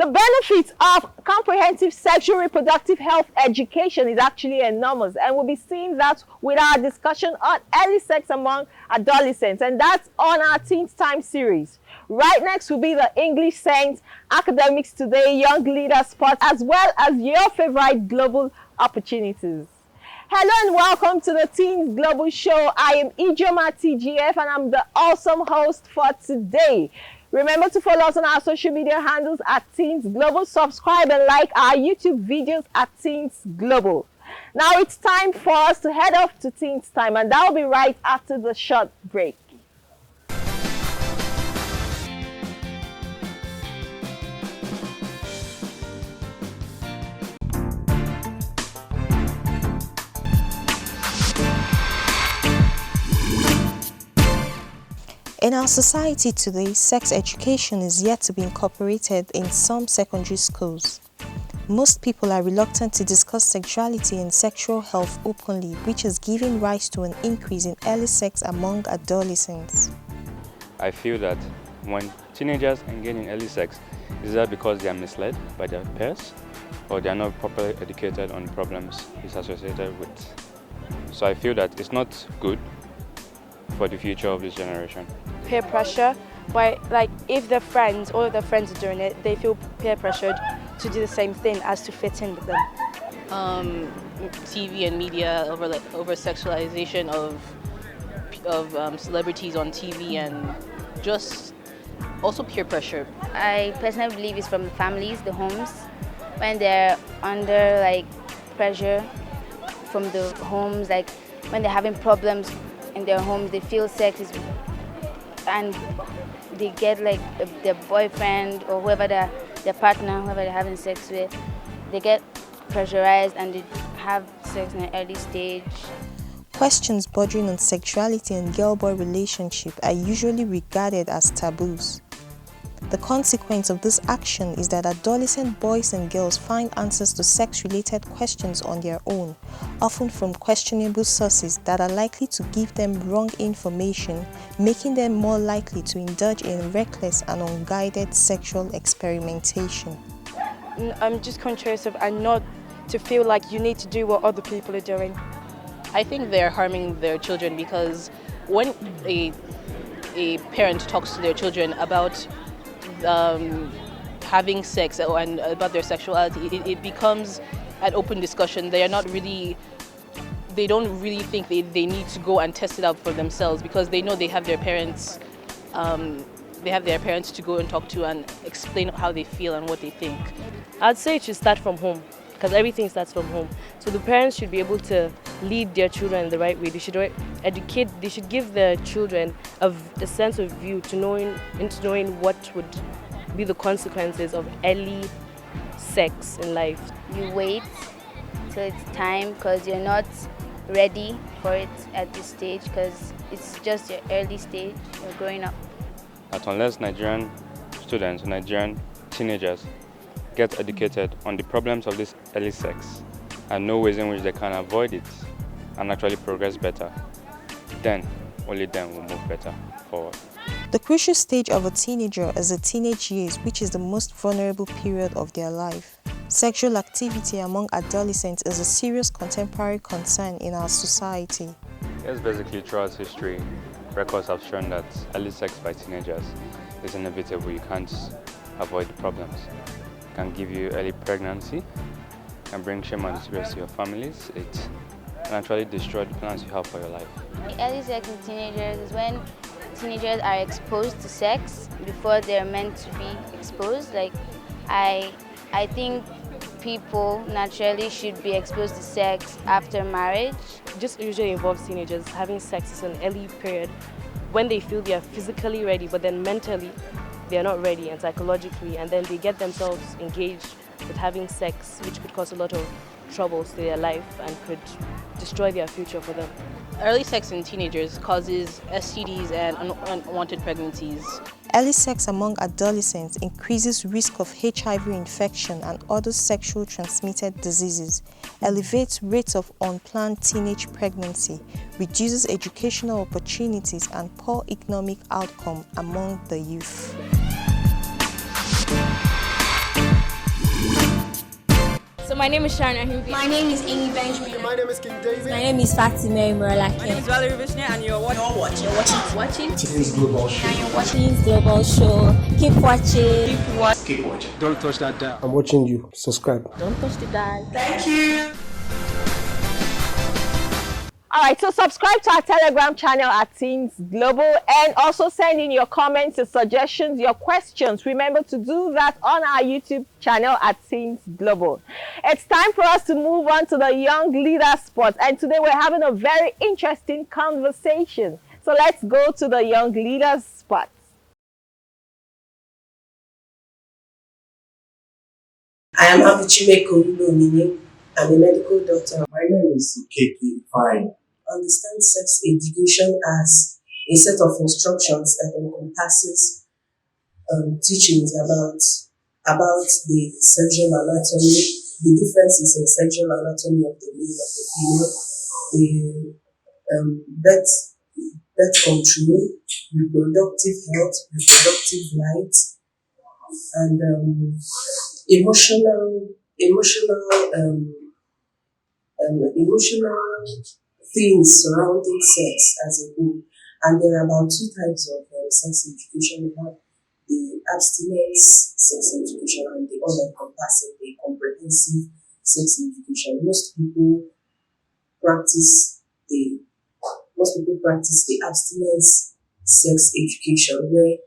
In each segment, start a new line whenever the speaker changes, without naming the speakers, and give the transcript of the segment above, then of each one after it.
The benefits of comprehensive sexual reproductive health education is actually enormous, and we'll be seeing that with our discussion on early sex among adolescents, and that's on our Teenz Time series. Right next will be the English Saints, Academics Today, Young Leaders Sports, as well as your favorite global opportunities. Hello and welcome to the Teenz Global Show. I am Ijoma TGF and I'm the awesome host for today. Remember to follow us on our social media handles at Teenz Global. Subscribe and like our YouTube videos at Teenz Global. Now it's time for us to head off to Teenz Time, and that will be right after the short break.
In our society today, sex education is yet to be incorporated in some secondary schools. Most people are reluctant to discuss sexuality and sexual health openly, which is giving rise to an increase in early sex among adolescents.
I feel that when teenagers engage in early sex, is that because they are misled by their peers or they are not properly educated on problems it's associated with. So I feel that it's not good for the future of this generation.
Peer pressure, where like if their friends, all of their friends are doing it, they feel peer pressured to do the same thing as to fit in with them.
TV and media over sexualization of celebrities on TV, and just also peer pressure.
I personally believe it's from the families, the homes, when they're under like pressure from the homes, like when they're having problems in their homes, they feel sex is, and they get like their boyfriend or whoever their partner, whoever they're having sex with, they get pressurized and they have sex in an early stage.
Questions bordering on sexuality and girl-boy relationship are usually regarded as taboos. The consequence of this action is that adolescent boys and girls find answers to sex-related questions on their own, often from questionable sources that are likely to give them wrong information, making them more likely to indulge in reckless and unguided sexual experimentation.
I'm just conscious of and not to feel like you need to do what other people are doing.
I think they're harming their children because when a parent talks to their children about having sex and about their sexuality, it becomes an open discussion. They don't really think they need to go and test it out for themselves because they know they have their parents. They have their parents to go and talk to and explain how they feel and what they think.
I'd say it should start from home because everything starts from home. So the parents should be able to lead their children in the right way. They should educate. They should give their children a sense of view into knowing what would be the consequences of early sex in life.
You wait till it's time because you're not ready for it at this stage because it's just your early stage, you're growing up.
That unless Nigerian students, Nigerian teenagers get educated on the problems of this early sex and know ways in which they can avoid it and actually progress better, then, only then we'll move better forward.
The crucial stage of a teenager is the teenage years, which is the most vulnerable period of their life. Sexual activity among adolescents is a serious contemporary concern in our society.
Yes, basically throughout history, records have shown that early sex by teenagers is inevitable. You can't avoid the problems. It can give you early pregnancy, can bring shame and disgrace to your families. It can actually destroy the plans you have for your life.
Early sex in teenagers is when teenagers are exposed to sex before they're meant to be exposed. Like I think people naturally should be exposed to sex after marriage.
Just usually involves teenagers having sex in an early period when they feel they are physically ready, but then mentally they are not ready, and psychologically, and then they get themselves engaged with having sex, which could cause a lot of troubles to their life and could destroy their future for them.
Early sex in teenagers causes STDs and unwanted pregnancies.
Early sex among adolescents increases risk of HIV infection and other sexually transmitted diseases, elevates rates of unplanned teenage pregnancy, reduces educational opportunities and poor economic outcome among the youth.
So my name is Sharon Ahimbi.
My name is Amy Benjamin.
My name is King David.
My name is Fatima Muralake.
My name is Valerie Vishnu and you're watching
Teenz Global Show.
And you're watching Teenz Global Show. Keep watching.
Keep watching.
Don't touch that dial.
I'm watching you. Subscribe.
Don't touch the dial.
Thank you.
All right, so subscribe to our Telegram channel at Teenz Global and also send in your comments, your suggestions, your questions. Remember to do that on our YouTube channel at Teenz Global. It's time for us to move on to the Young Leader spot. And today we're having a very interesting conversation. So let's go to the Young Leaders spot.
I am Abuchimeko Mini. I'm a medical doctor.
My name is Keke Fine.
Understand sex education as a set of instructions that encompasses teachings about the sexual anatomy, the differences in sexual anatomy of the male of the female, the birth control, reproductive health, reproductive rights, and emotional things surrounding sex as a whole. And there are about two types of sex education. We have the abstinence sex education and the all-encompassing, the comprehensive sex education. Most people practice the abstinence sex education, where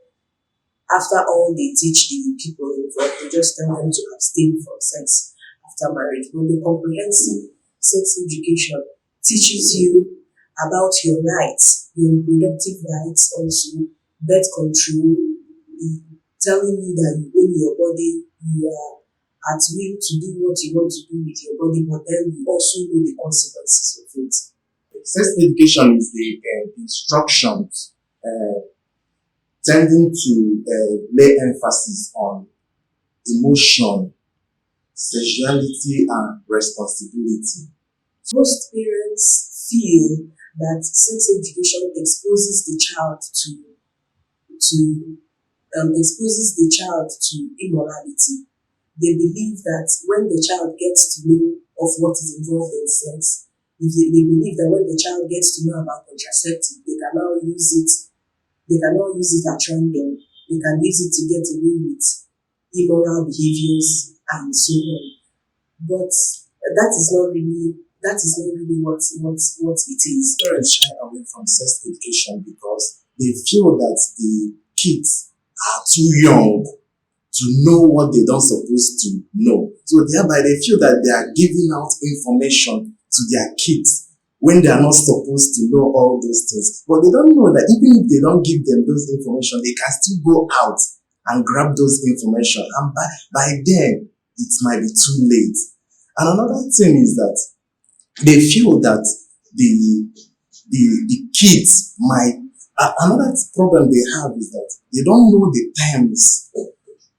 after all they teach the people involved, they just tell them to abstain from sex after marriage. But the comprehensive sex education teaches you about your rights, your reproductive rights, also birth control, telling you that you own your body, you are at will to do what you want to do with your body, but then you also know the consequences of it.
Sex education is the instructions tending to lay emphasis on emotion, sexuality, and responsibility.
Most parents feel that sex education exposes the child to immorality. They believe that when the child gets to know of what is involved in sex, they believe that when the child gets to know about contraceptive, they can now use it at random. They can use it to get away with immoral behaviors and so on. But that is not really what it is.
Parents shy away from sex education because they feel that the kids are too young to know what they don't supposed to know. So thereby they feel that they are giving out information to their kids when they are not supposed to know all those things. But they don't know that even if they don't give them those information, they can still go out and grab those information. And by then, it might be too late. And another thing is that they feel that the kids might, another problem they have is that they don't know the terms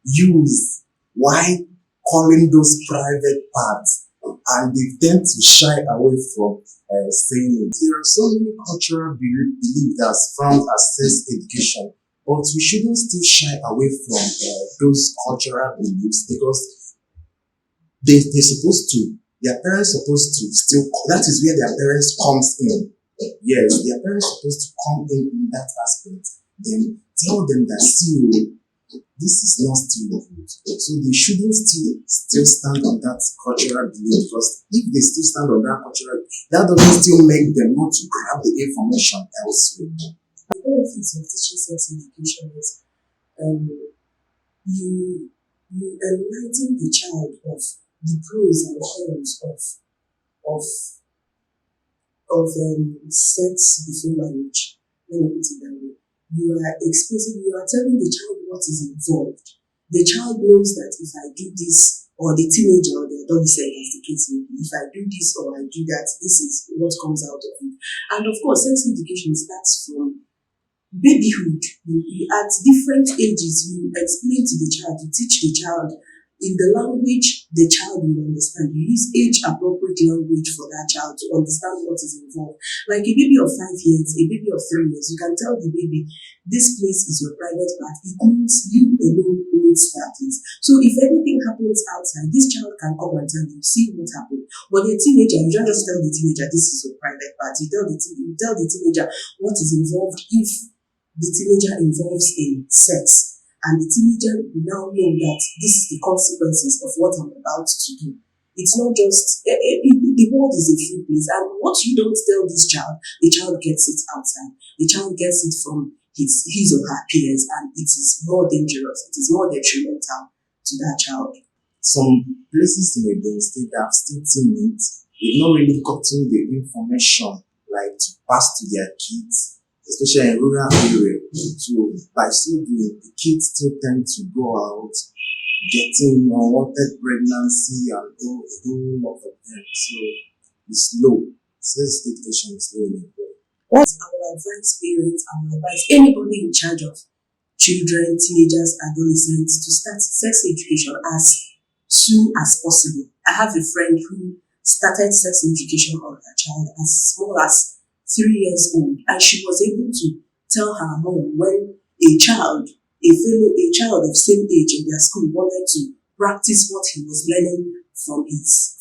used while calling those private parts, and they tend to shy away from saying it. There are so many cultural beliefs that's found as sex education, but we shouldn't still shy away from those cultural beliefs because their parents supposed to still, that is where their parents comes in. Yes, their parents supposed to come in that aspect. Then tell them that this is not still good. So they shouldn't still stand on that cultural belief, because if they still stand on that cultural, that doesn't still make them not to grab the information elsewhere.
The benefits of teaching sex education is you enlighten the child of the pros and cons of sex before marriage. Let me put it that way. You are telling the child what is involved. The child knows that if I do this, or the teenager or the adolescent, as the case may be, if I do this or I do that, this is what comes out of it. And of course, sex education starts from babyhood. At different ages, you explain to the child, you teach the child in the language the child will understand. You use age-appropriate language for that child to understand what is involved. Like a baby of 5 years, a baby of 3 years, you can tell the baby, this place is your private part. It means you alone own good start is. So if anything happens outside, this child can come and tell you, see what happened. But a teenager, you don't just tell the teenager this is your private part. You tell the teenager what is involved if the teenager involves in sex. And the teenager will now know that this is the consequences of what I'm about to do. It's not just, the world is a free place. And what you don't tell this child, the child gets it outside. The child gets it from his or her peers, and it is more dangerous. It is more detrimental to that child.
Some places in the state that have still teammates, they've not really gotten the information like to pass to their kids, especially in rural areas. So by so doing, the kids still tend to go out, getting unwanted pregnancy and a whole lot of them. So it's low. Sex education is low in the world.
What's our advice, parents, our advice, anybody in charge of children, teenagers, adolescents, to start sex education as soon as possible? I have a friend who started sex education on her child as small as 3 years old, and she was able to tell her mom when a child of same age in their school wanted to practice what he was learning from his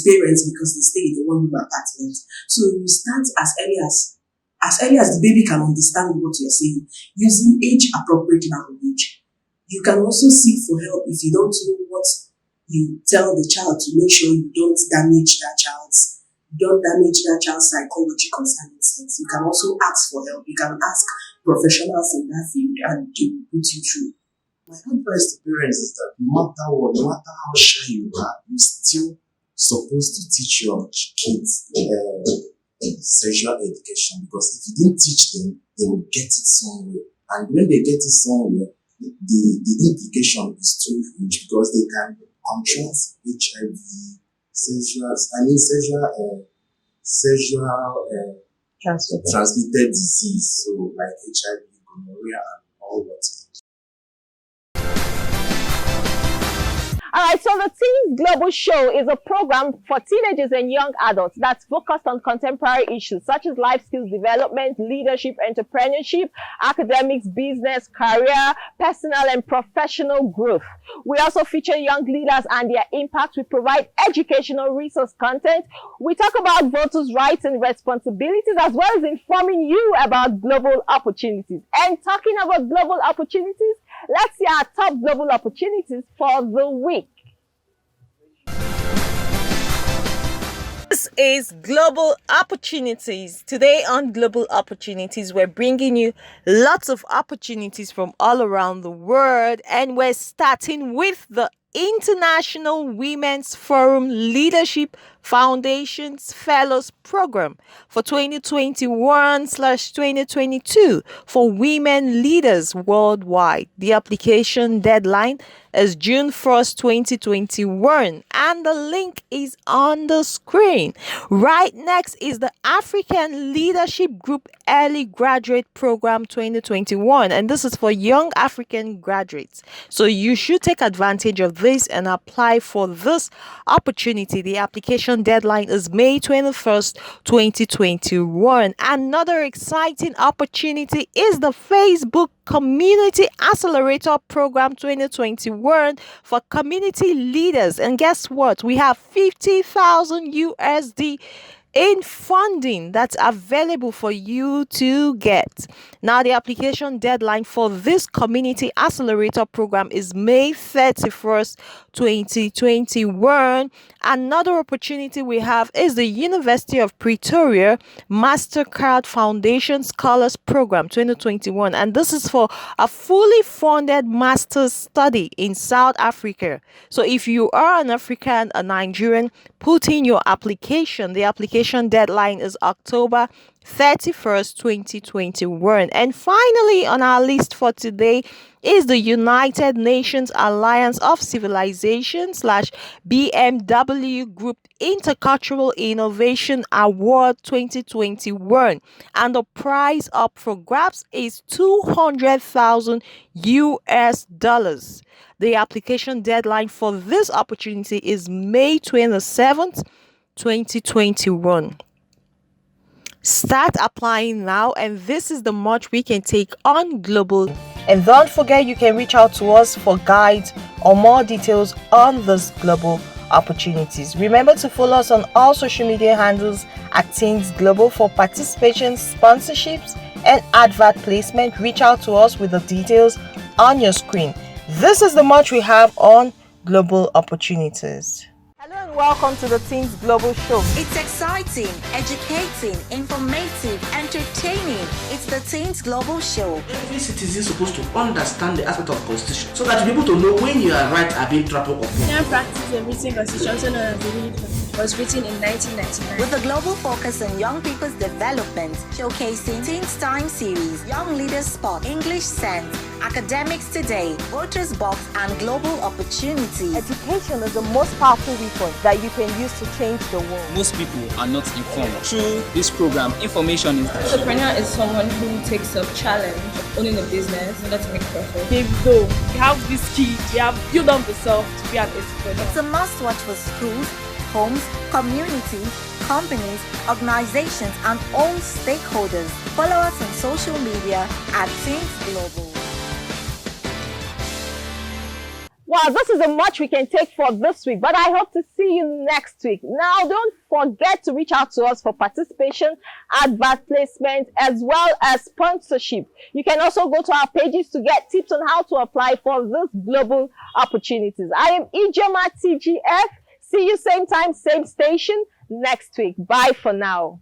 parents, because they stay in a one-room apartment. So you start as early as the baby can understand what you're saying, using age-appropriate language. You can also seek for help if you don't know what you tell the child, to make sure you don't damage that child's psychology concerning sex. You can also ask for help. You can ask professionals in that field, and they will put you through.
My advice to parents is that no matter what, no matter how shy you are, you're still supposed to teach your kids sexual education, because if you didn't teach them, they will get it somewhere. And when they get it somewhere, the implication is too huge, because they can contract HIV, transmitted disease, so like HIV, gonorrhea, and all that.
All right, so the Teenz Global Show is a program for teenagers and young adults that's focused on contemporary issues such as life skills development, leadership, entrepreneurship, academics, business, career, personal and professional growth. We also feature young leaders and their impact. We provide educational resource content. We talk about voters' rights and responsibilities, as well as informing you about global opportunities. And talking about global opportunities, let's see our top global opportunities for the week.
This is Global Opportunities. Today on Global Opportunities, we're bringing you lots of opportunities from all around the world, and we're starting with the International Women's Forum Leadership Foundation's Fellows Program for 2021/2022 for women leaders worldwide. The application deadline is June 1st, 2021, and the link is on the screen. Right next is the African Leadership Group Early Graduate Program 2021, and this is for young African graduates. So you should take advantage of this and apply for this opportunity. The application deadline is May 21st, 2021. Another exciting opportunity is the Facebook Community Accelerator Program 2021 for community leaders. And guess what? We have 50,000 USD in funding that's available for you to get. Now, the application deadline for this Community Accelerator Program is May 31st, 2021. Another opportunity we have is the University of Pretoria Mastercard Foundation Scholars Program 2021, and this is for a fully funded master's study in South Africa. So if you are an African, a Nigerian, put in your application. The application deadline is October 31st, 2021. And finally, on our list for today is the United Nations Alliance of Civilization / BMW Group Intercultural Innovation Award 2021. And the prize up for grabs is $200,000 US. The application deadline for this opportunity is May 27th, 2021. Start applying now, and this is the much we can take on global And don't forget, you can reach out to us for guides or more details on these global opportunities. Remember to follow us on all social media handles at Teenz Global for participation, sponsorships, and advert placement. Reach out to us with the details on your screen. This is the much we have on global opportunities.
Hello and welcome to the Teenz Global Show.
It's exciting, educating, informative, entertaining. It's the Teenz Global Show.
Every citizen is supposed to understand the aspect of constitution so that you're able to know when your rights are being trampled upon.
Can practice the written constitution, also known as the Unit Constitution, was written in 1999.
With a global focus on young people's development, showcasing Teenz Time series, Young Leaders Spot, English Sense, Academics Today, Voters Box, and Global Opportunities.
Education is the most powerful weapon that you can use to change the world.
Most people are not informed. Through this program, information is there.
Entrepreneur is someone who takes up challenge of owning a business in order to make profit.
They go. You have this key. You have built up yourself to be an entrepreneur.
It's a must-watch for schools, homes, communities, companies, organizations, and all stakeholders. Follow us on social media at Teenz Global.
Wow, this is a much we can take for this week, but I hope to see you next week. Now, don't forget to reach out to us for participation, advert placement, as well as sponsorship. You can also go to our pages to get tips on how to apply for these global opportunities. I am Ijoma TGF. See you same time, same station next week. Bye for now.